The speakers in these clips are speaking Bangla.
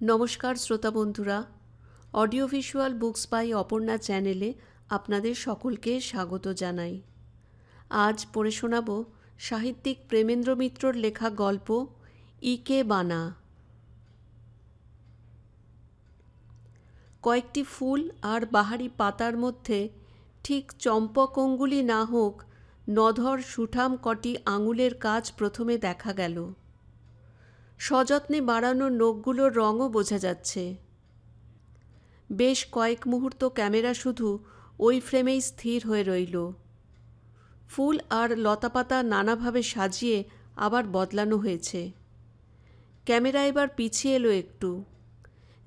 নমস্কার শ্রোতা বন্ধুরা, audio visual books by Aparna চ্যানেলে আপনাদের সকলকে স্বাগত জানাই। আজ পড়ে শোনাব সাহিত্যিক প্রেমেন্দ্র মিত্রর লেখা গল্প ইকে বানা। কয়েকটি ফুল আর বাহারি পাতার মধ্যে ঠিক চম্পক অঙ্গুলি না হোক, নধর সুঠাম কটি আঙুলের কাজ প্রথমে দেখা গেল। সযত্নে বাড়ানো নখগুলোর রঙও বোঝা যাচ্ছে। বেশ কয়েক মুহূর্ত ক্যামেরা শুধু ওই ফ্রেমেই স্থির হয়ে রইল। ফুল আর লতাপাতা নানাভাবে সাজিয়ে আবার বদলানো হয়েছে। ক্যামেরা এবার পিছিয়ে এলো একটু।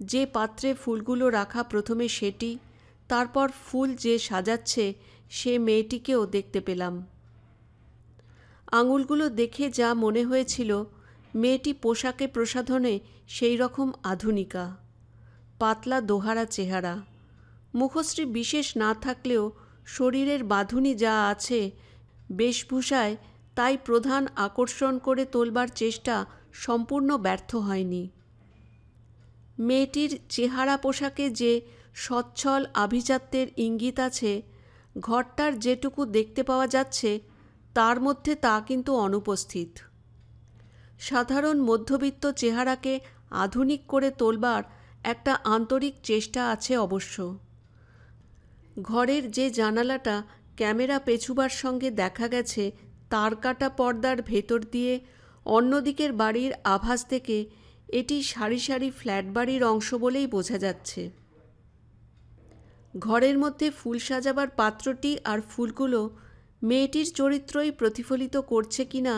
যে পাত্রে ফুলগুলো রাখা প্রথমে সেটি, তারপর ফুল যে সাজাচ্ছে সে মেয়েটিকেও দেখতে পেলাম। আঙুলগুলো দেখে যা মনে হয়েছিল, মেয়েটি পোশাকে প্রসাধনে সেই রকম আধুনিকা। পাতলা দোহারা চেহারা, মুখশ্রী বিশেষ না থাকলেও শরীরের বাঁধুনি যা আছে বেশভূষায়, তাই প্রধান আকর্ষণ করে তোলবার চেষ্টা সম্পূর্ণ ব্যর্থ হয়নি। মেয়েটির চেহারা পোশাকে যে সচ্ছল আভিজাত্যের ইঙ্গিত আছে, ঘরটার যেটুকু দেখতে পাওয়া যাচ্ছে তার মধ্যে তা কিন্তু অনুপস্থিত। সাধারণ মধ্যবিত্ত চেহারাকে আধুনিক করে তোলবার একটা আন্তরিক চেষ্টা আছে অবশ্য। ঘরের যে জানালাটা ক্যামেরা পেছুবার সঙ্গে দেখা গেছে, তার কাটা পর্দার ভেতর দিয়ে অন্যদিকের বাড়ির আভাস থেকে এটি সারি সারি ফ্ল্যাট বাড়ির অংশ বলেই বোঝা যাচ্ছে। ঘরের মধ্যে ফুল সাজাবার পাত্রটি আর ফুলগুলো মেয়েটির চরিত্রই প্রতিফলিত করছে কিনা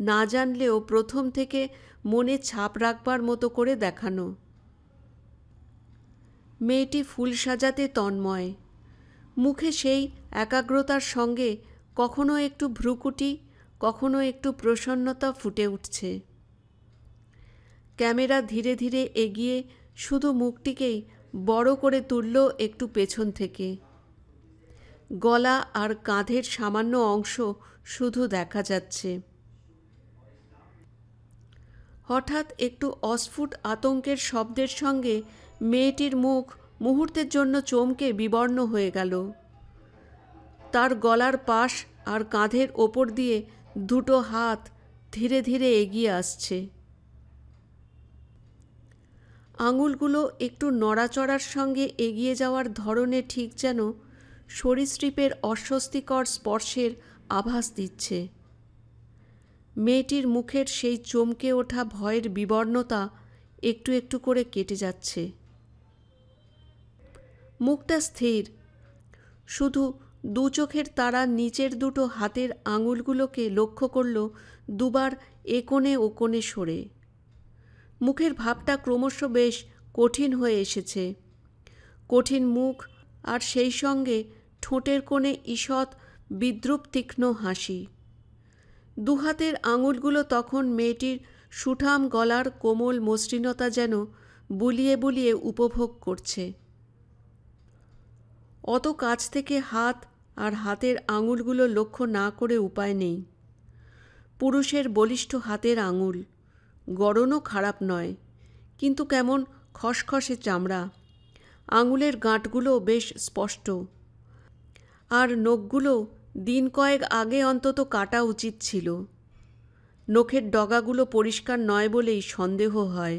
না জানলেও প্রথম থেকে মনে ছাপ রাখবার মতো করে দেখানো। মেয়েটি ফুল সাজাতে তন্ময়। মুখে সেই একাগ্রতার সঙ্গে কখনো একটু ভ্রুকুটি, কখনো একটু প্রসন্নতা ফুটে উঠছে। ক্যামেরা ধীরে ধীরে এগিয়ে শুধু মুখটিকেই বড় করে তুলল একটু পেছন থেকে। গলা আর কাঁধের সামান্য অংশ শুধু দেখা যাচ্ছে। হঠাৎ একটু অস্ফুট আতঙ্কের শব্দের সঙ্গে মেয়েটির মুখ মুহূর্তের জন্য চমকে বিবর্ণ হয়ে গেল। তার গলার পাশ আর কাঁধের ওপর দিয়ে দুটো হাত ধীরে ধীরে এগিয়ে আসছে। আঙুলগুলো একটু নড়াচড়ার সঙ্গে এগিয়ে যাওয়ার ধরনে ঠিক যেন সরীসৃপের অস্বস্তিকর স্পর্শের আভাস দিচ্ছে। মেয়েটির মুখের সেই চমকে ওঠা ভয়ের বিবর্ণতা একটু একটু করে কেটে যাচ্ছে। মুখটা স্থির, শুধু দু চোখের তারা নিচের দুটো হাতের আঙুলগুলোকে লক্ষ্য করল দুবার এ কোণে ও কোণে সরে। মুখের ভাবটা ক্রমশ বেশ কঠিন হয়ে এসেছে। কঠিন মুখ আর সেই সঙ্গে ঠোঁটের কোণে ঈষৎ বিদ্রূপ তীক্ষ্ণ হাসি। দুহাতের আঙুলগুলো তখন মেয়েটির সুঠাম গলার কোমল মসৃণতা যেন বুলিয়ে বুলিয়ে উপভোগ করছে। অত কাছ থেকে হাত আর হাতের আঙুলগুলো লক্ষ্য না করে উপায় নেই। পুরুষের বলিষ্ঠ হাতের আঙুল, গড়নও খারাপ নয়, কিন্তু কেমন খসখসে চামড়া। আঙুলের গাঁটগুলো বেশ স্পষ্ট, আর নখগুলো দিন কয়েক আগে অন্তত কাটা উচিত ছিল। নখের ডগাগুলো পরিষ্কার নয় বলেই সন্দেহ হয়।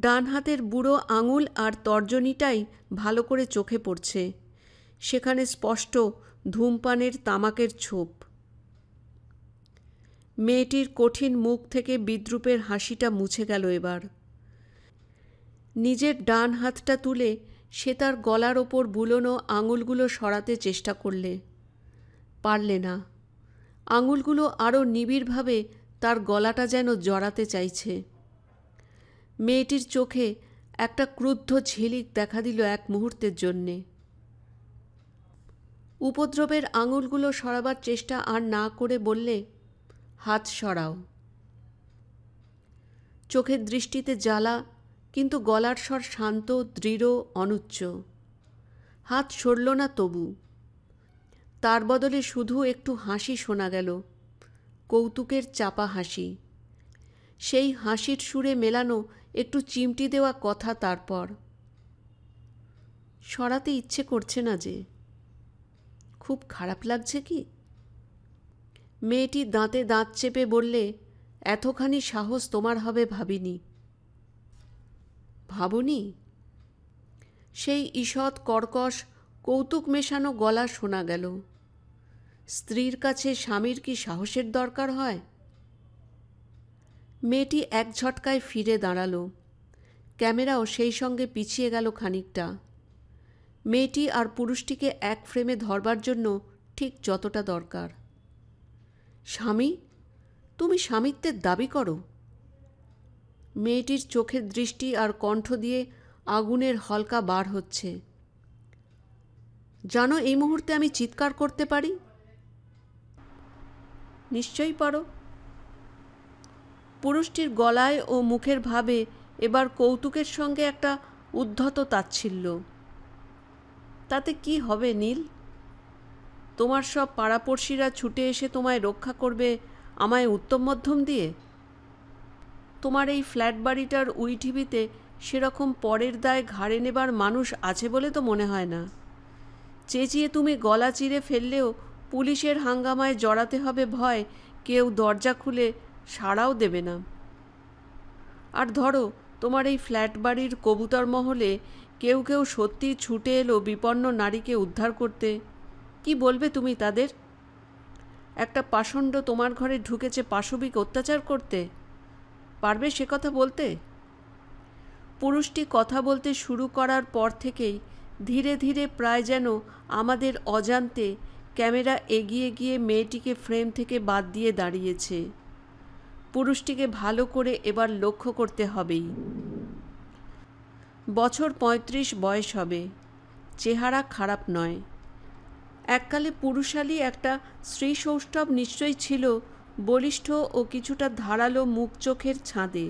ডান হাতের বুড়ো আঙুল আর তর্জনীটাই ভালো করে চোখে পড়ছে, সেখানে স্পষ্ট ধূমপানের তামাকের ছোপ। মেয়েটির কঠিন মুখ থেকে বিদ্রূপের হাসিটা মুছে গেল এবার। নিজের ডান হাতটা তুলে সে তার গলার ওপর বুলোনো আঙুলগুলো সরাতে চেষ্টা করলে, পারলে না। আঙুলগুলো আরও নিবিড়ভাবে তার গলাটা যেন জড়াতে চাইছে। মেয়েটির চোখে একটা ক্রুদ্ধ ঝিলিক দেখা দিল এক মুহূর্তের জন্যে। উপদ্রবের আঙুলগুলো সরাবার চেষ্টা আর না করে বললে, হাত সরাও। চোখের দৃষ্টিতে জ্বালা, কিন্তু গলার স্বর শান্ত, দৃঢ়, অনুচ্চ। হাত সরল না তবু। তার বদলে শুধু একটু হাসি শোনা গেল, কৌতুকের চাপা হাসি। সেই হাসির সুরে মেলানো একটু চিমটি দেওয়া কথা। তারপর সরাতে ইচ্ছে করছে না যে। খুব খারাপ লাগছে কি? মেয়েটি দাঁতে দাঁত চেপে বললে, এতখানি সাহস তোমার হবে ভাবিনি। ভাবনি? সেই ঈষৎ কর্কশ কৌতুক মেশানো গলা শোনা গেল। স্ত্রীর কাছে স্বামীর কি সাহসের দরকার হয়? মেয়েটি এক ঝটকায় ফিরে দাঁড়ালো। ক্যামেরাও সেই সঙ্গে পিছিয়ে গেল খানিকটা। মেয়েটি আর পুরুষটিকে এক ফ্রেমে ধরবার জন্য ঠিক যতটা দরকার। স্বামী? তুমি স্বামিত্বের দাবি করো? মেয়েটির চোখের দৃষ্টি আর কণ্ঠ দিয়ে আগুনের হলকা বার হচ্ছে। জানো, এই মুহূর্তে আমি চিৎকার করতে পারি। নিশ্চয়ই পারো। পুরুষটির গলায় ও মুখের ভাবে এবার কৌতুকের সঙ্গে একটা উদ্ধত তাচ্ছিল্য। তাতে কি হবে নীল? তোমার সব পাড়াপড়শিরা ছুটে এসে তোমায় রক্ষা করবে আমায় উত্তম মধ্যম দিয়ে? তোমার এই ফ্ল্যাট বাড়িটার উইঠিবিতে সেরকম পরের দায় ঘাড়ে নেবার মানুষ আছে বলে তো মনে হয় না। চেঁচিয়ে তুমি গলা চিরে ফেললেও পুলিশের হাঙ্গামায় জড়াতে হবে ভয় কেউ দরজা খুলে সাড়াও দেবে না। আর ধরো তোমার এই ফ্ল্যাট বাড়ির কবুতর মহলে কেউ কেউ সত্যি ছুটে এলো বিপন্ন নারীকে উদ্ধার করতে, কি বলবে তুমি তাদের? একটা পাষণ্ড তোমার ঘরে ঢুকেছে পাশবিক অত্যাচার করতে, পারবে সে কথা বলতে? পুরুষটি কথা বলতে শুরু করার পর থেকেই ধীরে ধীরে প্রায় যেন আমাদের অজান্তে ক্যামেরা এগিয়ে গিয়ে মেয়েটিকে ফ্রেম থেকে বাদ দিয়ে দাঁড়িয়েছে। পুরুষটিকে ভালো করে এবার লক্ষ্য করতে হবেই। বছর ৩৫ বয়স হবে। চেহারা খারাপ নয়। এককালে পুরুষালী একটা স্ত্রী সৌষ্ঠব নিশ্চয়ই ছিল বলিষ্ঠ ও কিছুটা ধারালো মুখ চোখের ছাঁদে।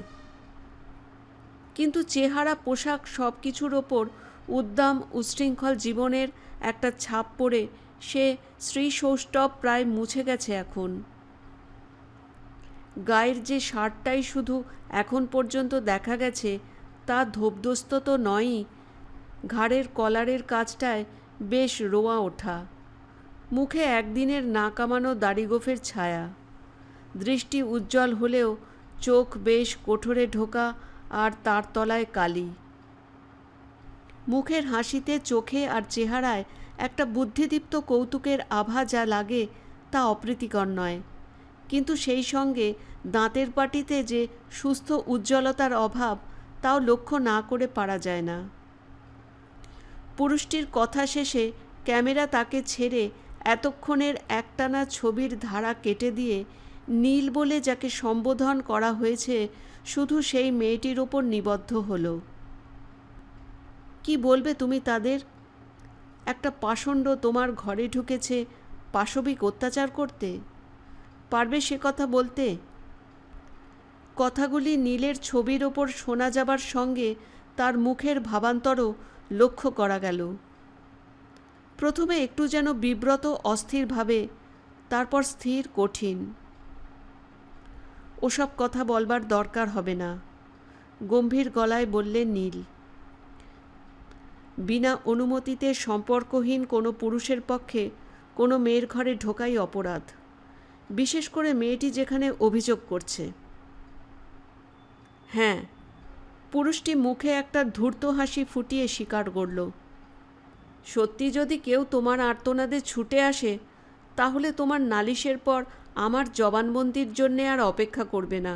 কিন্তু চেহারা, পোশাক সব কিছুর ওপর উদ্দাম উচ্ছৃঙ্খল জীবনের একটা ছাপ পড়ে সে স্ত্রী সৌষ্ঠব প্রায় মুছে গেছে এখন। গায়ের যে শার্টটাই শুধু এখন পর্যন্ত দেখা গেছে তা ধোপদস্ত তো নয়ই, ঘাড়ের কলারের কাছটায় বেশ রোয়া ওঠা। মুখে একদিনের না কামানো দাড়িগোফের ছায়া। দৃষ্টি উজ্জ্বল হলেও চোখ বেশ কোঠরে ঢোকা আর তার তলায় কালি। মুখের হাসিতে, চোখে আর চেহারায় একটা বুদ্ধিদীপ্ত কৌতুকের আভা যা লাগে তা অপ্রীতিকর নয়, কিন্তু সেই সঙ্গে দাঁতের পাটিতে যে সুস্থ উজ্জ্বলতার অভাব তাও লক্ষ্য না করে পারা যায় না। পুরুষটির কথা শেষে ক্যামেরা তাকে ছেড়ে এতক্ষণের একটানা ছবির ধারা কেটে দিয়ে নীল বলে যাকে সম্বোধন করা হয়েছে শুধু সেই মেয়েটির ওপর নিবদ্ধ হলো। কি বলবে তুমি তাদের? একটা পাষণ্ড তোমার ঘরে ঢুকেছে পাশবিক অত্যাচার করতে, পারবে সে কথা বলতে? কথাগুলি নীলের ছবির ওপর শোনা যাবার সঙ্গে তার মুখের ভাবান্তরও লক্ষ্য করা গেল। প্রথমে একটু যেন বিব্রত অস্থির ভাবে, তারপর স্থির কঠিন। ওসব কথা বলবার দরকার হবে না, গম্ভীর গলায় বললে নীল। বিনা অনুমতিতে সম্পর্কহীন কোনো পুরুষের পক্ষে কোনো মেয়ের ঘরে ঢোকাই অপরাধ, বিশেষ করে মেয়েটি যেখানে অভিযোগ করছে। হ্যাঁ, পুরুষটি মুখে একটা ধূর্ত হাসি ফুটিয়ে স্বীকার করল। সত্যি যদি কেউ তোমার আর্তনাদে ছুটে আসে তাহলে তোমার নালিশের পর আমার জবানবন্দির জন্যে আর অপেক্ষা করবে না,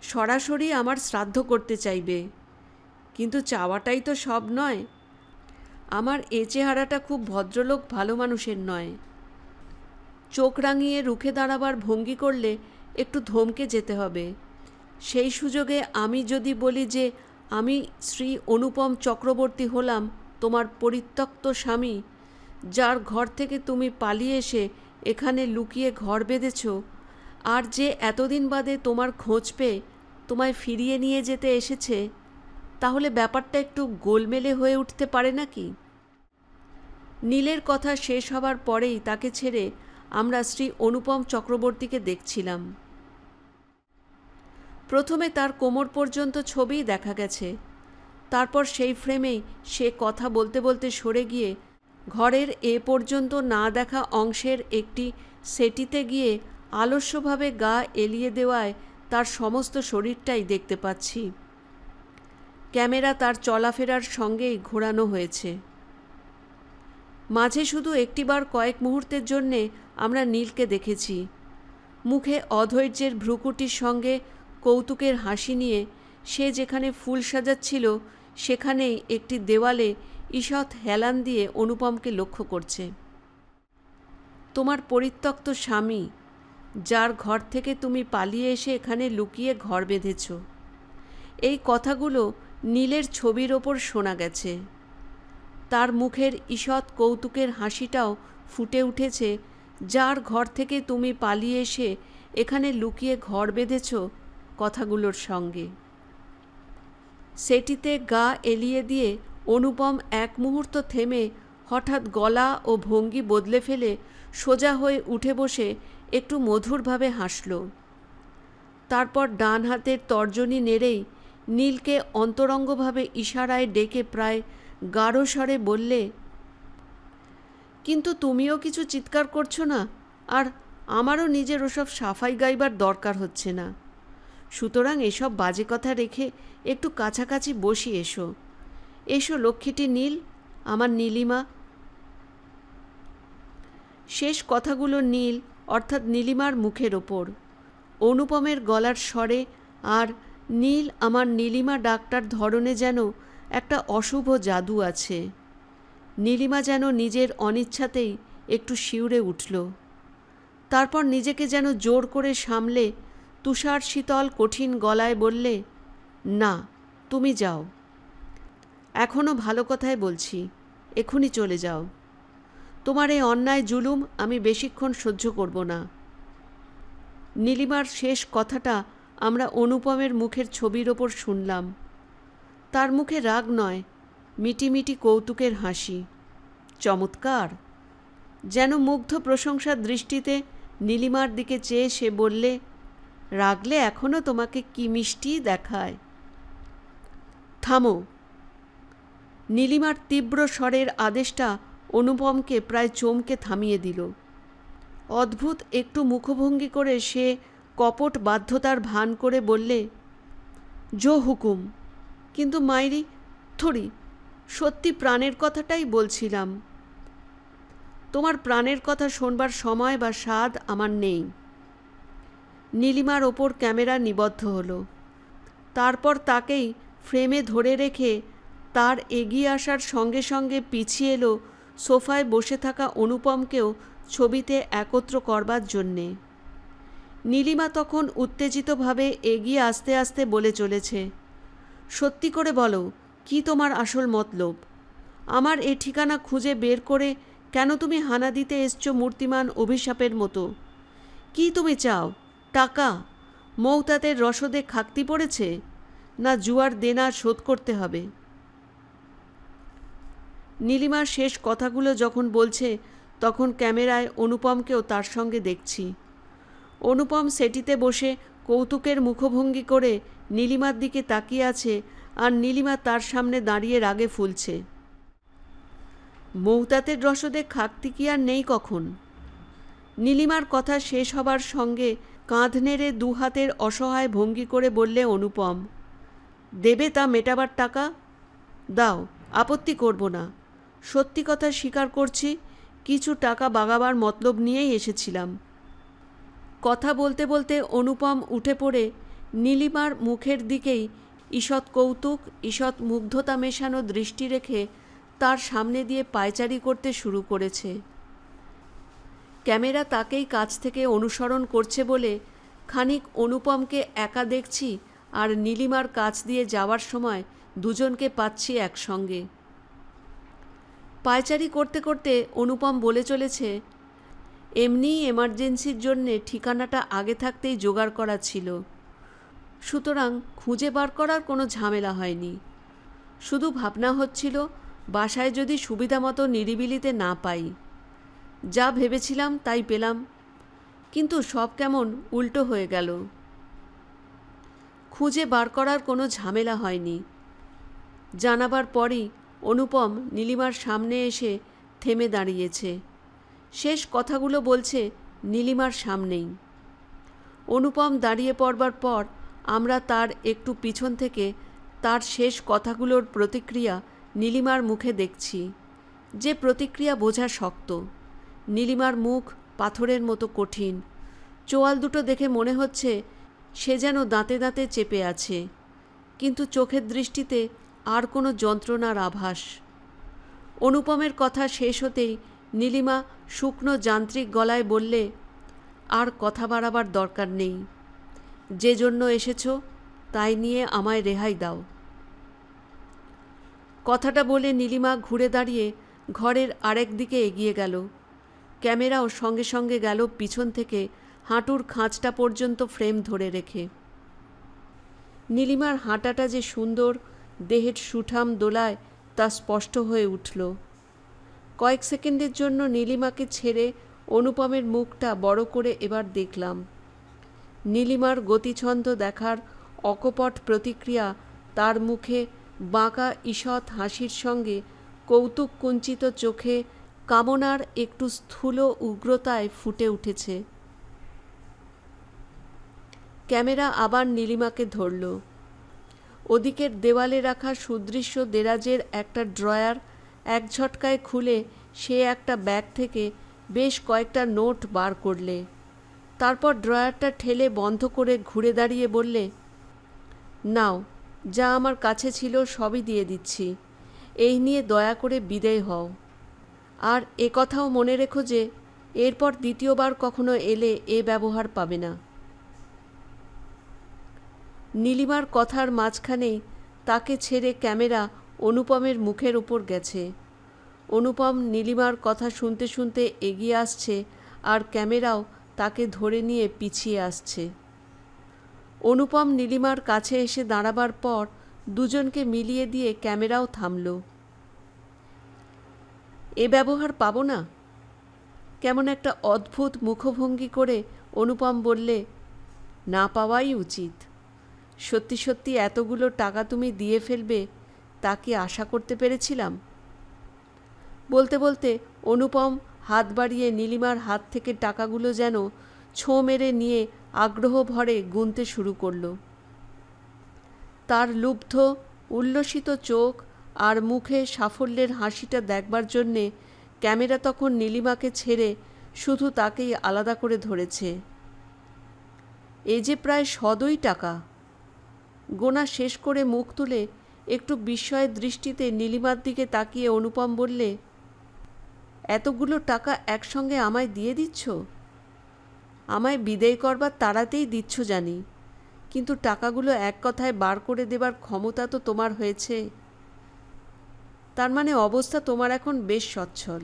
সরাসরি আমার শ্রাদ্ধ করতে চাইবে। কিন্তু চাওয়াটাই তো সব নয়। আমার এ চেহারাটা খুব ভদ্রলোক ভালো মানুষের নয়। চোখ রাঙিয়ে রুখে দাঁড়াবার ভঙ্গি করলে একটু ধমকে যেতে হবে। সেই সুযোগে আমি যদি বলি যে আমি শ্রী অনুপম চক্রবর্তী হলাম তোমার পরিত্যক্ত স্বামী, যার ঘর থেকে তুমি পালিয়ে এসে এখানে লুকিয়ে ঘর বেঁধেছ, আর যে এতদিন বাদে তোমার খোঁজ পেয়ে তোমায় ফিরিয়ে নিয়ে যেতে এসেছে, তাহলে ব্যাপারটা একটু গোলমেলে হয়ে উঠতে পারে নাকি? নীলের কথা শেষ হবার পরেই তাকে ছেড়ে আমরা শ্রী অনুপম চক্রবর্তীকে দেখছিলাম। প্রথমে তার কোমর পর্যন্ত ছবিই দেখা গেছে। তারপর সেই ফ্রেমেই সে কথা বলতে বলতে সরে গিয়ে ঘরের এ পর্যন্ত না দেখা অংশের একটি সেটিতে গিয়ে আলস্যভাবে গা এলিয়ে দেওয়ায় তার সমস্ত শরীরটাই দেখতে পাচ্ছি। ক্যামেরা তার চলাফেরার সঙ্গেই ঘোরানো হয়েছে। মাঝে শুধু একটিবার কয়েক মুহূর্তের জন্যে আমরা নীলকে দেখেছি। মুখে অধৈর্যের ভ্রুকুটির সঙ্গে কৌতুকের হাসি নিয়ে সে যেখানে ফুল সাজাচ্ছিল সেখানেই একটি দেওয়ালে ঈষৎ হেলান দিয়ে অনুপমকে লক্ষ্য করছে। তোমার পরিত্যক্ত স্বামী, যার ঘর থেকে তুমি পালিয়ে এসে এখানে লুকিয়ে ঘর বেঁধেছ, এই কথাগুলো নীলের ছবির ওপর শোনা গেছে। তার মুখের ঈষৎ কৌতুকের হাসিটাও ফুটে উঠেছে, যার ঘর থেকে তুমি পালিয়ে এসে এখানে লুকিয়ে ঘর বেঁধেছ কথাগুলোর সঙ্গে। সেটিতে গা এলিয়ে দিয়ে অনুপম এক মুহূর্ত থেমে হঠাৎ গলা ও ভঙ্গি বদলে ফেলে সোজা হয়ে উঠে বসে একটু মধুরভাবে হাসল। তারপর ডান হাতের তর্জনী নেড়েই নীলকে অন্তরঙ্গভাবে ইশারায় ডেকে প্রায় গাঢ় স্বরে বললে, কিন্তু তুমিও কিছু চিৎকার করছো না, আর আমারও নিজের ওসব সাফাই গাইবার দরকার হচ্ছে না। সুতরাং এসব বাজে কথা রেখে একটু কাছাকাছি বসি এসো। এসো লক্ষ্মীটি নীল, আমার নীলিমা। শেষ কথাগুলো নীল অর্থাৎ নীলিমার মুখের ওপর। অনুপমের গলার স্বরে আর নীল আমার নীলিমা ডাকটার ধরনে যেন একটা অশুভ জাদু আছে। নীলিমা যেন নিজের অনিচ্ছাতেই একটু শিউরে উঠল। তারপর নিজেকে যেন জোর করে সামলে তুষার শীতল কঠিন গলায় বললে, না, তুমি যাও। এখনও ভালো কথাই বলছি, এখনই চলে যাও। তোমার এই অন্যায় জুলুম আমি বেশিক্ষণ সহ্য করব না। নীলিমার শেষ কথাটা আমরা অনুপমের মুখের ছবির ওপর শুনলাম। তার মুখে রাগ নয়, মিটিমিটি কৌতুকের হাসি। চমৎকার! যেন মুগ্ধ প্রশংসার দৃষ্টিতে নীলিমার দিকে চেয়ে সে বললে, রাগলে এখনও তোমাকে কি মিষ্টি দেখায়। থামো! নীলিমার তীব্র স্বরের আদেশটা অনুপমকে প্রায় চমকে থামিয়ে দিল। অদ্ভুত একটু মুখভঙ্গি করে সে কপট বাধ্যতার ভান করে বললে, জো হুকুম। কিন্তু মাইরি, থরি, সত্যি প্রাণের কথাটাই বলছিলাম। তোমার প্রাণের কথা শোনবার সময় বা স্বাদ আমার নেই। নীলিমার ওপর ক্যামেরা নিবদ্ধ হলো। তারপর তাকেই ফ্রেমে ধরে রেখে তার এগিয়ে আসার সঙ্গে সঙ্গে পিছিয়ে এলো সোফায় বসে থাকা অনুপমকেও ছবিতে একত্র করবার জন্যে। নীলিমা তখন উত্তেজিতভাবে এগিয়ে আস্তে আস্তে বলে চলেছে, সত্যি করে বলো, কি তোমার আসল মতলব? আমার এ ঠিকানা খুঁজে বের করে কেন তুমি হানা দিতে এসছো মূর্তিমান অভিশাপের মতো? কি তুমি চাও? টাকা? মৌতাতের রসদে খাকতি পড়েছে? না জুয়ার দেনা শোধ করতে হবে? নীলিমার শেষ কথাগুলো যখন বলছে তখন ক্যামেরায় অনুপমকেও তার সঙ্গে দেখছি। অনুপম সেটিতে বসে কৌতুকের মুখভঙ্গি করে নীলিমার দিকে তাকিয়ে আছে, আর নীলিমা তার সামনে দাঁড়িয়ে রাগে ফুলছে। মৌতাতের রসদে খাকতি কি আর নেই কখন? নীলিমার কথা শেষ হবার সঙ্গে কাঁধ নেড়ে দু হাতের অসহায় ভঙ্গি করে বললে অনুপম, দেবে তা মেটাবার টাকা? দাও, আপত্তি করব না। সত্যি কথা স্বীকার করছি, কিছু টাকা বাগাবার মতলব নিয়েই এসেছিলাম। কথা বলতে বলতে অনুপম উঠে পড়ে নীলিমার মুখের দিকেই ঈষৎ কৌতুক ঈষৎ মুগ্ধতা মেশানো দৃষ্টি রেখে তার সামনে দিয়ে পায়চারি করতে শুরু করেছে। ক্যামেরা তাকেই কাছ থেকে অনুসরণ করছে বলে খানিক অনুপমকে একা দেখছি, আর নীলিমার কাছ দিয়ে যাওয়ার সময় দুজনকে পাচ্ছি একসঙ্গে। পায়চারি করতে করতে অনুপম বলে চলেছে, এমনিই এমার্জেন্সির জন্যে ঠিকানাটা আগে থাকতেই জোগাড় করা ছিল, সুতরাং খুঁজে বার করার কোনো ঝামেলা হয়নি। শুধু ভাবনা হচ্ছিল বাসায় যদি সুবিধা মতো নিরিবিলিতে না পাই। যা ভেবেছিলাম তাই পেলাম, কিন্তু সব কেমন উল্টো হয়ে গেল। খুঁজে বার করার কোনো ঝামেলা হয়নি। জানাবার পরই অনুপম নীলিমার সামনে এসে থেমে দাঁড়িয়েছে। শেষ কথাগুলো বলছে নীলিমার সামনেই। অনুপম দাঁড়িয়ে পড়বার পর আমরা তার একটু পিছন থেকে তার শেষ কথাগুলোর প্রতিক্রিয়া নীলিমার মুখে দেখছি, যে প্রতিক্রিয়া বোঝা শক্ত। নীলিমার মুখ পাথরের মতো কঠিন। চোয়াল দুটো দেখে মনে হচ্ছে সে যেন দাঁতে দাঁতে চেপে আছে, কিন্তু চোখের দৃষ্টিতে আর কোনো যন্ত্রণার আভাস। অনুপমের কথা শেষ হতেই নীলিমা শুকনো যান্ত্রিক গলায় বললে, আর কথা বাড়াবার দরকার নেই। যে জন্য এসেছ তাই নিয়ে আমায় রেহাই দাও। কথাটা বলে নীলিমা ঘুরে দাঁড়িয়ে ঘরের আরেক দিকে এগিয়ে গেল। ক্যামেরাও সঙ্গে সঙ্গে গেল পিছন থেকে হাঁটুর খাঁজটা পর্যন্ত ফ্রেম ধরে রেখে। নীলিমার হাঁটাটা যে সুন্দর, দেহের সুঠাম দোলায় তা স্পষ্ট হয়ে উঠল। কয়েক সেকেন্ডের জন্য নীলিমাকে ছেড়ে অনুপমের মুখটা বড় করে এবার দেখলাম। নীলিমার গতিছন্দ দেখার অকপট প্রতিক্রিয়া তার মুখে বাঁকা ঈষৎ হাসির সঙ্গে কৌতুক কুঞ্চিত চোখে কামনার একটু স্থূল উগ্রতায় ফুটে উঠেছে। ক্যামেরা আবার নীলিমাকে ধরল। ওদিকের দেওয়ালে রাখা সুদৃশ্য দেরাজের একটা ড্রয়ার এক ঝটকায় খুলে সে একটা ব্যাগ থেকে বেশ কয়েকটা নোট বার করলে। তারপর ড্রয়ারটা ঠেলে বন্ধ করে ঘুরে দাঁড়িয়ে বললে, নাও, যা আমার কাছে ছিল সবই দিয়ে দিচ্ছি। এই নিয়ে দয়া করে বিদেয় হও। আর এ কথাও মনে রেখো যে এরপর দ্বিতীয়বার কখনো এলে এ ব্যবহার পাবে না। নীলিমার কথার মাঝখানেই তাকে ছেড়ে ক্যামেরা অনুপমের মুখের ওপর গেছে। অনুপম নীলিমার কথা শুনতে শুনতে এগিয়ে আসছে, আর ক্যামেরাও তাকে ধরে নিয়ে পিছিয়ে আসছে। অনুপম নীলিমার কাছে এসে দাঁড়াবার পর দুজনকে মিলিয়ে দিয়ে ক্যামেরাও থামল। এ ব্যবহার পাবো না? কেমন একটা অদ্ভুত মুখভঙ্গি করে অনুপম বললে, না পাওয়াই উচিত। সত্যি সত্যি এতগুলো টাকা তুমি দিয়ে ফেলবে তা কি আশা করতে পেরেছিলাম? বলতে বলতে অনুপম হাত বাড়িয়ে নীলিমার হাত থেকে টাকাগুলো যেন ছোঁ মেরে নিয়ে আগ্রহ ভরে গুনতে শুরু করল। তার লুব্ধ উল্লসিত চোখ আর মুখে সাফল্যের হাসিটা দেখবার জন্যে ক্যামেরা তখন নীলিমাকে ছেড়ে শুধু তাকেই আলাদা করে ধরেছে। এ যে প্রায় 100 টাকা। গোনা শেষ করে মুখ তুলে একটু বিস্ময়ের দৃষ্টিতে নীলিমার দিকে তাকিয়ে অনুপম বললে, এতগুলো টাকা একসঙ্গে আমায় দিয়ে দিচ্ছ? আমায় বিদেয় করবার তাড়াতেই দিচ্ছ জানি, কিন্তু টাকাগুলো এক কথায় বার করে দেবার ক্ষমতা তো তোমার হয়েছে। তার মানে অবস্থা তোমার এখন বেশ সচ্ছল।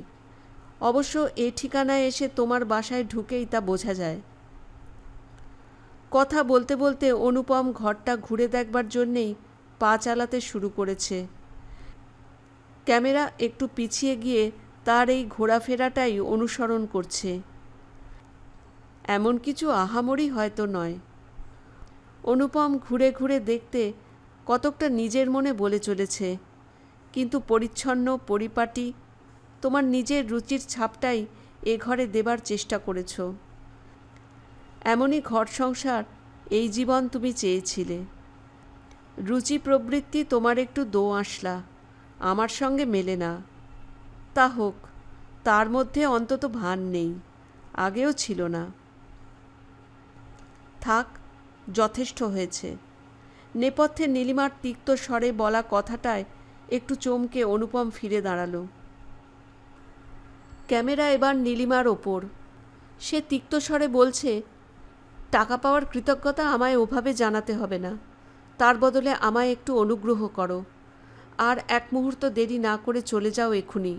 অবশ্য এ ঠিকানায় এসে তোমার বাসায় ঢুকেই তা বোঝা যায়। কথা বলতে বলতে অনুপম ঘরটা ঘুরে দেখবার জন্যেই পা চালাতে শুরু করেছে। ক্যামেরা একটু পিছিয়ে গিয়ে তার এই ঘোরাফেরাটাই অনুসরণ করছে। এমন কিছু আহামরি হয়তো নয়। অনুপম ঘুরে ঘুরে দেখতে কতকটা নিজের মনে বলে চলেছে, কিন্তু পরিচ্ছন্ন, পরিপাটি, তোমার নিজের রুচির ছাপটাই এ ঘরে দেবার চেষ্টা করেছ। এমনই ঘর সংসার, এই জীবন তুমি চেয়েছিলে। রুচি প্রবৃত্তি তোমার একটু দোআঁশলা, আমার সঙ্গে মেলে না। তা হোক, তার মধ্যে অন্তত ভান নেই, আগেও ছিল না। থাক, যথেষ্ট হয়েছে। নেপথ্যে নীলিমার তিক্ত স্বরে বলা কথাটায় একটু চমকে অনুপম ফিরে দাঁড়ালো। ক্যামেরা এবার নীলিমার ওপর। সে তিক্ত স্বরে বলছে, টাকা পাওয়ার কৃতজ্ঞতা আমায় ওভাবে জানাতে হবে না। তার বদলে আমায় একটু অনুগ্রহ করো, আর এক মুহূর্ত দেরি না করে চলে যাও এক্ষুনি।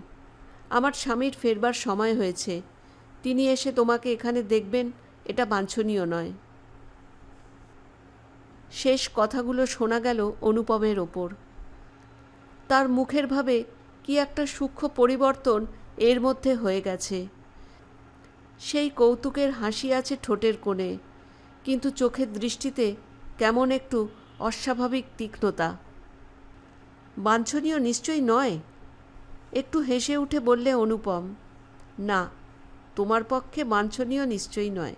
আমার স্বামীর ফেরবার সময় হয়েছে। তিনি এসে তোমাকে এখানে দেখবেন, এটা বাঞ্ছনীয় নয়। শেষ কথাগুলো শোনা গেল অনুপমের ওপর। তার মুখের ভাবে কি একটা সূক্ষ্ম পরিবর্তন এর মধ্যে হয়ে গেছে। সেই কৌতুকের হাসি আছে ঠোঁটের কোণে, কিন্তু চোখের দৃষ্টিতে কেমন একটু অস্বাভাবিক তীক্ষ্ণতা। বাঞ্ছনীয় নিশ্চয়ই নয়? একটু হেসে উঠে বললে অনুপম। না, তোমার পক্ষে বাঞ্ছনীয় নিশ্চয়ই নয়।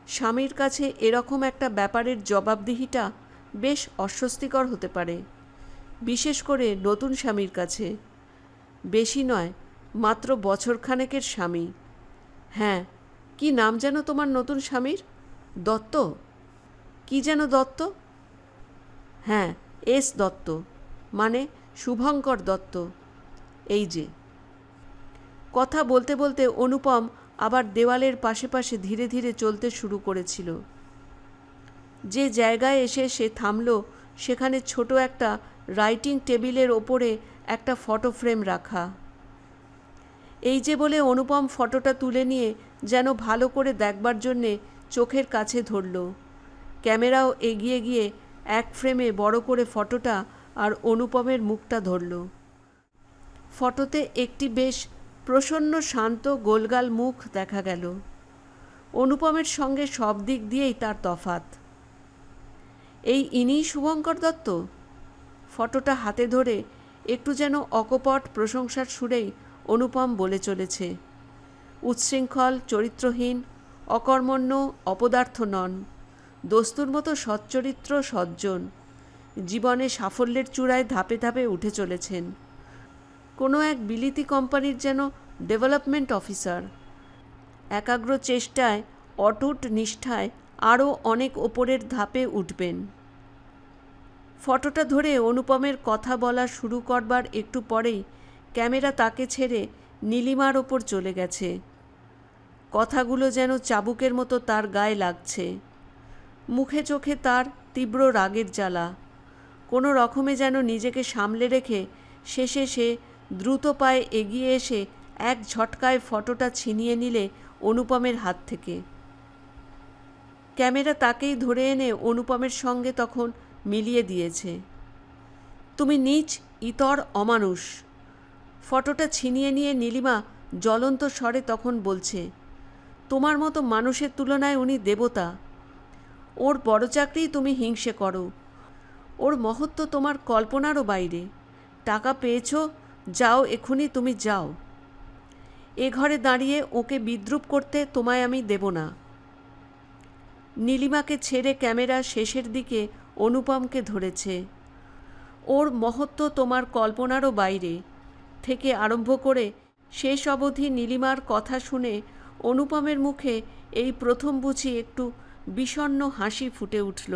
স্বামীর কাছে এরকম একটা ব্যাপারের জবাবদিহিটা বেশ অস্বস্তিকর হতে পারে, বিশেষ করে নতুন স্বামীর কাছে। বেশি নয়, মাত্র বছরখানেকের স্বামী। হ্যাঁ, কি নাম যেন তোমার নতুন স্বামীর? দত্ত? কি যেন দত্ত? হ্যাঁ, এস দত্ত, মানে শুভঙ্কর দত্ত। এই যে। কথা বলতে বলতে অনুপম আবার দেওয়ালের পাশে পাশে ধীরে ধীরে চলতে শুরু করেছিল। যে জায়গায় এসে সে থামল সেখানে ছোট একটা রাইটিং টেবিলের ওপরে একটা ফটো ফ্রেম রাখা। এই যে বলে অনুপম ফটোটা তুলে নিয়ে যেন ভালো করে দেখবার জন্যে চোখের কাছে ধরল। ক্যামেরাও এগিয়ে গিয়ে এক ফ্রেমে বড় করে ফটোটা আর অনুপমের মুখটা ধরল। ফটোতে একটি বেশ প্রসন্ন শান্ত গোলগাল মুখ দেখা গেল। অনুপমের সঙ্গে সব দিক দিয়েই তার তফাৎ। এই ইনিই শুভঙ্কর দত্ত? ফটোটা হাতে ধরে একটু যেন অকপট প্রশংসার সুরেই অনুপম বলে চলেছে। উচ্ছৃঙ্খল, চরিত্রহীন, অকর্মণ্য, অপদার্থ নন, দস্তুর মতো সচ্চরিত্র, সজ্জন, জীবনে সাফল্যের চূড়ায় ধাপে ধাপে উঠে চলেছেন। কোনো এক বিলিতি কোম্পানির যেন ডেভেলপমেন্ট অফিসার। একাগ্র চেষ্টায়, অটুট নিষ্ঠায় আরও অনেক ওপরের ধাপে উঠবেন। ফটোটা ধরে অনুপমের কথা বলা শুরু করবার একটু পরেই ক্যামেরা তাকে ছেড়ে নীলিমার ওপর চলে গেছে। কথাগুলো যেন চাবুকের মতো তার গায়ে লাগছে। মুখে চোখে তার তীব্র রাগের জ্বালা। কোনো রকমে যেন নিজেকে সামলে রেখে শেষে সে দ্রুত পায়ে এগিয়ে এসে এক ঝটকায় ফটোটা ছিনিয়ে নিলে অনুপমের হাত থেকে। ক্যামেরা তাকেই ধরে এনে অনুপমের সঙ্গে তখন মিলিয়ে দিয়েছে। তুমি নীচ, ইতর, অমানুষ। ফটোটা ছিনিয়ে নিয়ে নীলিমা জ্বলন্ত স্বরে তখন বলছে, তোমার মতো মানুষের তুলনায় উনি দেবতা। ওর বড় চাকরিই তুমি হিংসে করো। ওর মহত্ব তোমার কল্পনারও বাইরে। টাকা পেয়েছ, যাও এখুনি, তুমি যাও। এ ঘরে দাঁড়িয়ে ওকে বিদ্রূপ করতে তোমায় আমি দেব না। নীলিমাকে ছেড়ে ক্যামেরা শেষের দিকে অনুপমকে ধরেছে। ওর মহত্ব তোমার কল্পনারও বাইরে থেকে আরম্ভ করে শেষ অবধি নীলিমার কথা শুনে অনুপমের মুখে এই প্রথম বুঝি একটু বিষণ্ণ হাসি ফুটে উঠল।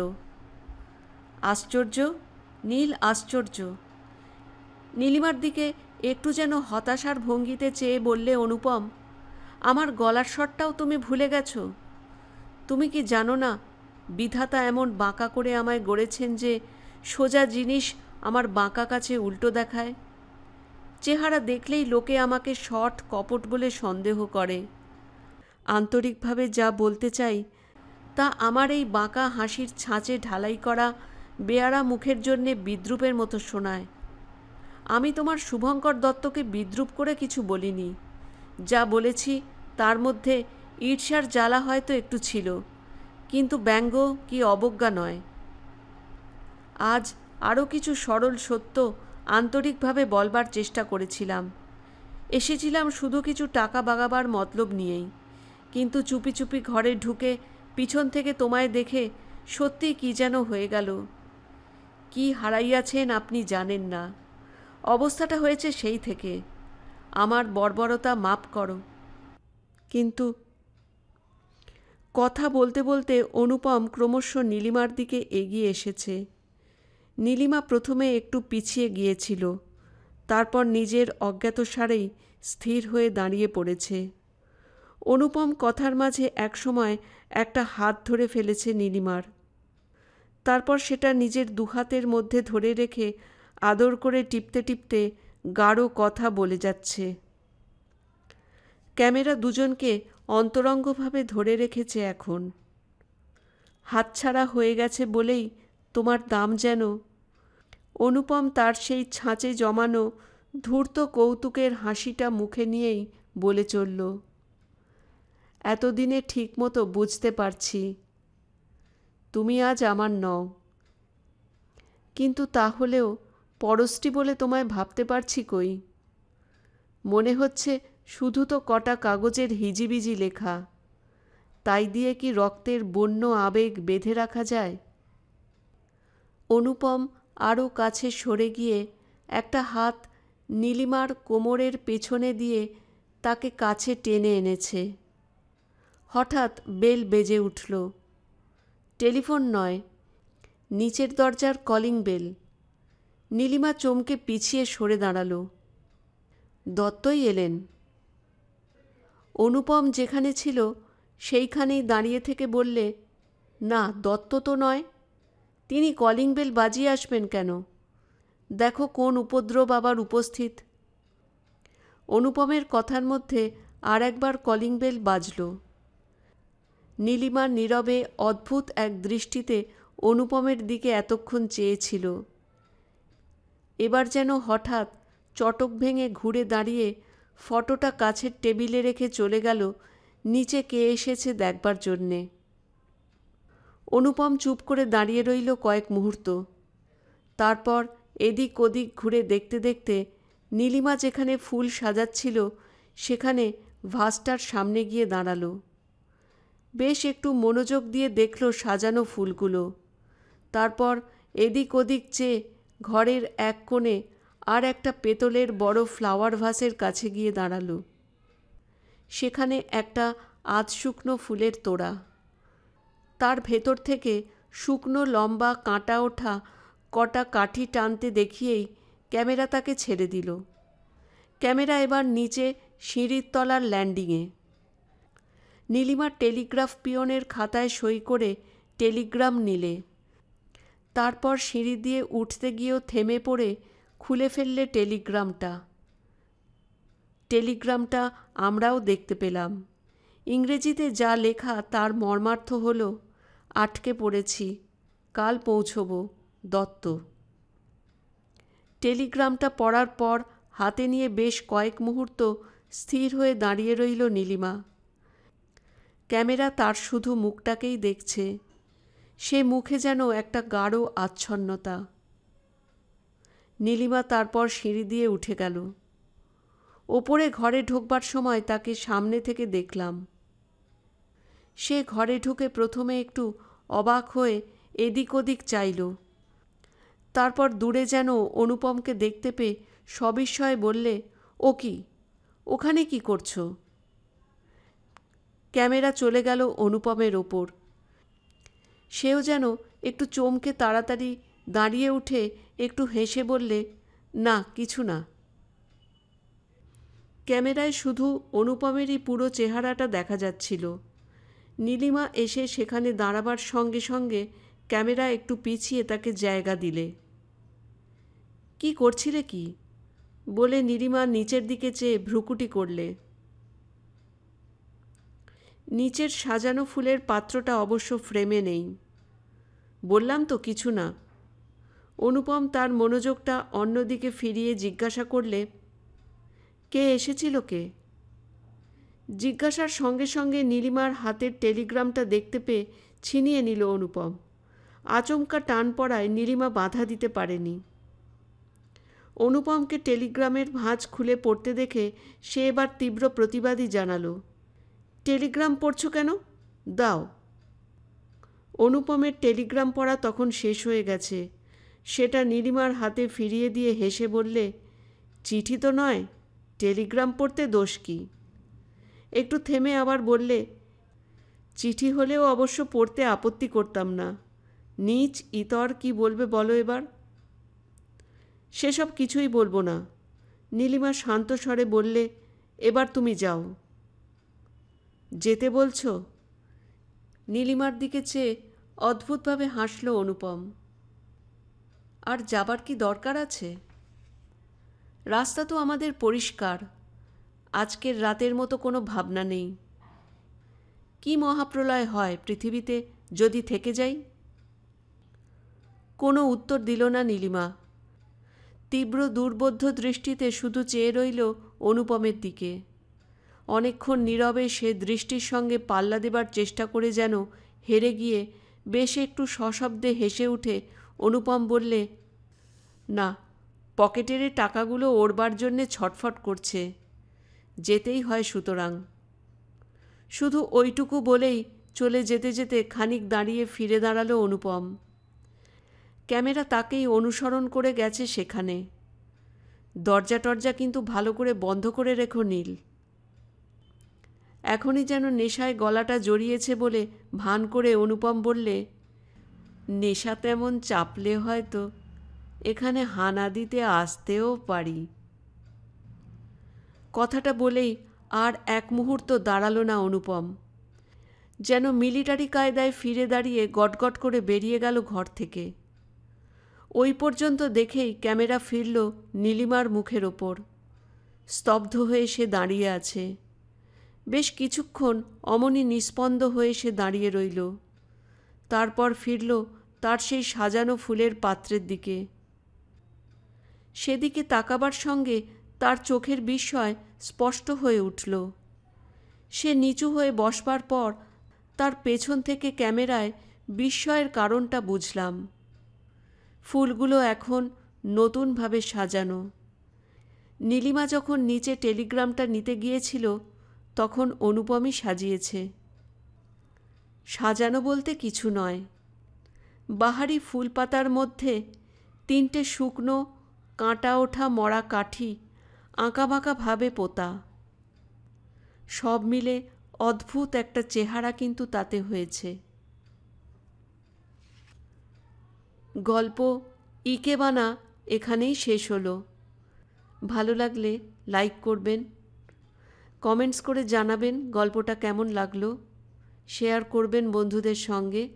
আশ্চর্য, নীল, আশ্চর্য। নীলিমার দিকে একটু যেন হতাশার ভঙ্গিতে চেয়ে বললে অনুপম, আমার গলার স্বরটাও তুমি ভুলে গেছো? তুমি কি জানো না বিধাতা এমন বাঁকা করে আমায় গড়েছেন যে সোজা জিনিস আমার বাঁকা কাছে উল্টো দেখায়। চেহারা দেখলেই লোকে আমাকে শট কপট বলে সন্দেহ করে। আন্তরিকভাবে যা বলতে চাই তা আমার এই বাঁকা হাসির ছাঁচে ঢালাই করা বেয়ারা মুখের জন্যে বিদ্রূপের মতো শোনায়। আমি তোমার শুভঙ্কর দত্তকে বিদ্রূপ করে কিছু বলিনি। যা বলেছি তার মধ্যে ঈর্ষার জ্বালা হয়তো একটু ছিল, কিন্তু ব্যঙ্গ কি অবজ্ঞা নয়। আজ আরও কিছু সরল সত্য আন্তরিকভাবে বলবার চেষ্টা করেছিলাম। এসেছিলাম শুধু কিছু টাকা বাগাবার মতলব নিয়েই, কিন্তু চুপি চুপি ঘরে ঢুকে পিছন থেকে তোমায় দেখে সত্যি কি যেন হয়ে গেল। কি হারাইয়াছেন আপনি জানেন না। অবস্থাটা হয়েছে সেই থেকে। আমার বর্বরতা মাপ করো। কিন্তু কথা বলতে বলতে অনুপম ক্রমশ নীলিমার দিকে এগিয়ে এসেছে। নীলিমা প্রথমে একটু পিছিয়ে গিয়েছিল, তারপর নিজের অজ্ঞাতসারেই স্থির হয়ে দাঁড়িয়ে পড়েছে। অনুপম কথার মাঝে একসময় একটা হাত ধরে ফেলেছে নীলিমার। তারপর সেটা নিজের দুহাতের মধ্যে ধরে রেখে আদর করে টিপতে টিপতে গাঢ় কথা বলে যাচ্ছে। ক্যামেরা দুজনকে অন্তরঙ্গভাবে ধরে রেখেছে এখন। হাতছাড়া হয়ে গেছে বলেই তোমার দাম যেন। অনুপম তার সেই ছাঁচে জমানো ধূর্ত কৌতুকের হাসিটা মুখে নিয়েই বলে চলল, এতদিনে ঠিকমতো বুঝতে পারছি তুমি আজ আমার নও। কিন্তু তাহলেও পরশ্রী বলে তোমায় ভাবতে পারছি কই। মনে হচ্ছে শুধু তো কটা কাগজের হিজিবিজি লেখা, তাই দিয়ে কি রক্তের বন্য আবেগ বেঁধে রাখা যায়? অনুপম আরও কাছে সরে গিয়ে একটা হাত নীলিমার কোমরের পেছনে দিয়ে তাকে কাছে টেনে এনেছে। হঠাৎ বেল বেজে উঠল। টেলিফোন নয়, নিচের দরজার কলিং বেল। নীলিমা চমকে পিছিয়ে সরে দাঁড়াল। দত্তই এলেন। অনুপম যেখানে ছিল সেইখানেই দাঁড়িয়ে থেকে বললে, না, দত্ত তো নয়। তিনি কলিং বেল বাজিয়ে আসবেন কেন? দেখো কোন উপদ্রব আবার উপস্থিত। অনুপমের কথার মধ্যে আর একবার কলিং বেল বাজল। নীলিমা নীরবে অদ্ভুত এক দৃষ্টিতে অনুপমের দিকে এতক্ষণ চেয়েছিল। এবার যেন হঠাৎ চটক ভেঙে ঘুরে দাঁড়িয়ে ফটোটা কাছের টেবিলে রেখে চলে গেল নিচে কে এসেছে দেখবার জন্যে। অনুপম চুপ করে দাঁড়িয়ে রইল কয়েক মুহূর্ত। তারপর এদিক ওদিক ঘুরে দেখতে দেখতে নীলিমা যেখানে ফুল সাজাচ্ছিল সেখানে ভাসটার সামনে গিয়ে দাঁড়ালো। বেশ একটু মনোযোগ দিয়ে দেখল সাজানো ফুলগুলো। তারপর এদিক ওদিক চেয়ে ঘরের এক কোণে আর একটা পেতলের বড় ফ্লাওয়ার ভাসের কাছে গিয়ে দাঁড়ালো। সেখানে একটা আধ শুকনো ফুলের তোড়া। তার ভেতর থেকে শুকনো লম্বা কাঁটা ওঠা কটা কাঠি টানতে দেখিয়েই ক্যামেরা তাকে ছেড়ে দিল। ক্যামেরা এবার নিচে সিঁড়ির তলার ল্যান্ডিংয়ে। নীলিমার টেলিগ্রাফ পিয়নের খাতায় সই করে টেলিগ্রাম নিলে। তারপর সিঁড়ি দিয়ে উঠতে গিয়েও থেমে পড়ে খুলে ফেললে টেলিগ্রামটা। টেলিগ্রামটা আমরাও দেখতে পেলাম। ইংরেজিতে যা লেখা তার মর্মার্থ হল, আটকে পড়েছি, কাল পৌঁছব, দত্ত। টেলিগ্রামটা পড়ার পর হাতে নিয়ে বেশ কয়েক মুহূর্ত স্থির হয়ে দাঁড়িয়ে রইল নীলিমা। ক্যামেরা তার শুধু মুখটাকেই দেখছে। সে মুখে যেন একটা গাঢ় আচ্ছন্নতা। নীলিমা তারপর সিঁড়ি দিয়ে উঠে গেল। ওপরে ঘরে ঢোকবার সময় তাকে সামনে থেকে দেখলাম। সে ঘরে ঢুকে প্রথমে একটু অবাক হয়ে এদিক ওদিক চাইল। তারপর দূরে যেন অনুপমকে দেখতে পেয়ে সবিস্ময়ে বললে, ও কি, ওখানে কি করছো? ক্যামেরা চলে গেল অনুপমের ওপর। সেও যেন একটু চমকে তাড়াতাড়ি দাঁড়িয়ে উঠে একটু হেসে বললে, না, কিছু না। ক্যামেরায় শুধু অনুপমেরই পুরো চেহারাটা দেখা যাচ্ছিল। নীলিমা এসে সেখানে দাঁড়াবার সঙ্গে সঙ্গে ক্যামেরা একটু পিছিয়ে তাকে জায়গা দিলে। কি করছিলে কি? বলে নীলিমা নিচের দিকে চেয়ে ভ্রুকুটি করলে। নিচের সাজানো ফুলের পাত্রটা অবশ্য ফ্রেমে নেই। বললাম তো কিছু না। অনুপম তার মনোযোগটা অন্যদিকে ফিরিয়ে জিজ্ঞাসা করলে, কে এসেছিল কে? জিজ্ঞাসার সঙ্গে সঙ্গে নীলিমার হাতের টেলিগ্রামটা দেখতে পেয়ে ছিনিয়ে নিল অনুপম। আচমকা টান পড়ায় নীলিমা বাধা দিতে পারেনি। অনুপমকে টেলিগ্রামের ভাঁজ খুলে পড়তে দেখে সে এবার তীব্র প্রতিবাদই জানালো, টেলিগ্রাম পড়ছো কেন? দাও। অনুপমের টেলিগ্রাম পড়া তখন শেষ হয়ে গেছে। সেটা নীলিমার হাতে ফিরিয়ে দিয়ে হেসে বললে, চিঠি তো নয়, টেলিগ্রাম পড়তে দোষ কি? একটু থেমে আবার বললে, চিঠি হলেও অবশ্য পড়তে আপত্তি করতাম না। নীচ ইতর কি বলবে বলো এবার? সেসব কিছুই বলবো না। নীলিমা শান্ত স্বরে বললে, এবার তুমি যাও। যেতে বলছো? নীলিমার দিকে চেয়ে অদ্ভুতভাবে হাসল অনুপম। আর যাবার কি দরকার আছে? রাস্তা তো আমাদের পরিষ্কার। আজকের রাতের মতো কোনো ভাবনা নেই। কি মহাপ্রলয় হয় পৃথিবীতে যদি থেকে যাই? কোনো উত্তর দিল না নীলিমা। তীব্র দুর্বোধ্য দৃষ্টিতে শুধু চেয়ে রইল অনুপমের দিকে। অনেকক্ষণ নীরবে সে দৃষ্টির সঙ্গে পাল্লা দেবার চেষ্টা করে যেন হেরে গিয়ে বেশ একটু সশব্দে হেসে উঠে অনুপম বললে, না, পকেটের এই টাকাগুলো ওড়বার জন্যে ছটফট করছে। যেতেই হয় সুতরাং। শুধু ওইটুকু বলেই চলে যেতে যেতে খানিক দাঁড়িয়ে ফিরে দাঁড়ালো অনুপম। ক্যামেরা তাকেই অনুসরণ করে গেছে সেখানে। দরজা টরজা কিন্তু ভালো করে বন্ধ করে রেখো নীল। এখনই যেন নেশায় গলাটা জড়িয়েছে বলে ভান করে অনুপম বললে, নেশা তেমন চাপলে হয়তো এখানে হানা দিতে আসতেও পারি। কথাটা বলেই আর এক মুহূর্ত দাঁড়ালো না অনুপম। যেন মিলিটারি কায়দায় ফিরে দাঁড়িয়ে গটগট করে বেরিয়ে গেল ঘর থেকে। ওই পর্যন্ত দেখেই ক্যামেরা ফিরল নীলিমার মুখের ওপর। স্তব্ধ হয়ে সে দাঁড়িয়ে আছে। বেশ কিছুক্ষণ অমনি নিস্পন্দ হয়ে সে দাঁড়িয়ে রইল। তারপর ফিরল তার সেই সাজানো ফুলের পাত্রের দিকে। সেদিকে তাকাবার সঙ্গে তার চোখের বিস্ময় স্পষ্ট হয়ে উঠল। সে নিচু হয়ে বসবার পর তার পেছন থেকে ক্যামেরায় বিস্ময়ের কারণটা বুঝলাম। ফুলগুলো এখন নতুনভাবে সাজানো। নীলিমা যখন নিচে টেলিগ্রামটা নিতে গিয়েছিল তখন অনুপমই সাজিয়েছে। সাজানো বলতে কিছু নয়, বাহারি ফুল পাতার মধ্যে 3টে শুকনো কাঁটা ওঠা মরা কাঠি আঁকাবাঁকা ভাবে পোতা। সব মিলে অদ্ভুত একটা চেহারা কিন্তু তাতে হয়েছে। গল্প ইকেবানা এখানেই শেষ হলো। ভালো লাগলে লাইক করবেন, কমেন্টস করে জানাবেন গল্পটা কেমন লাগলো, শেয়ার করবেন বন্ধুদের সঙ্গে,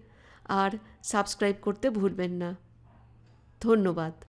আর সাবস্ক্রাইব করতে ভুলবেন না। ধন্যবাদ।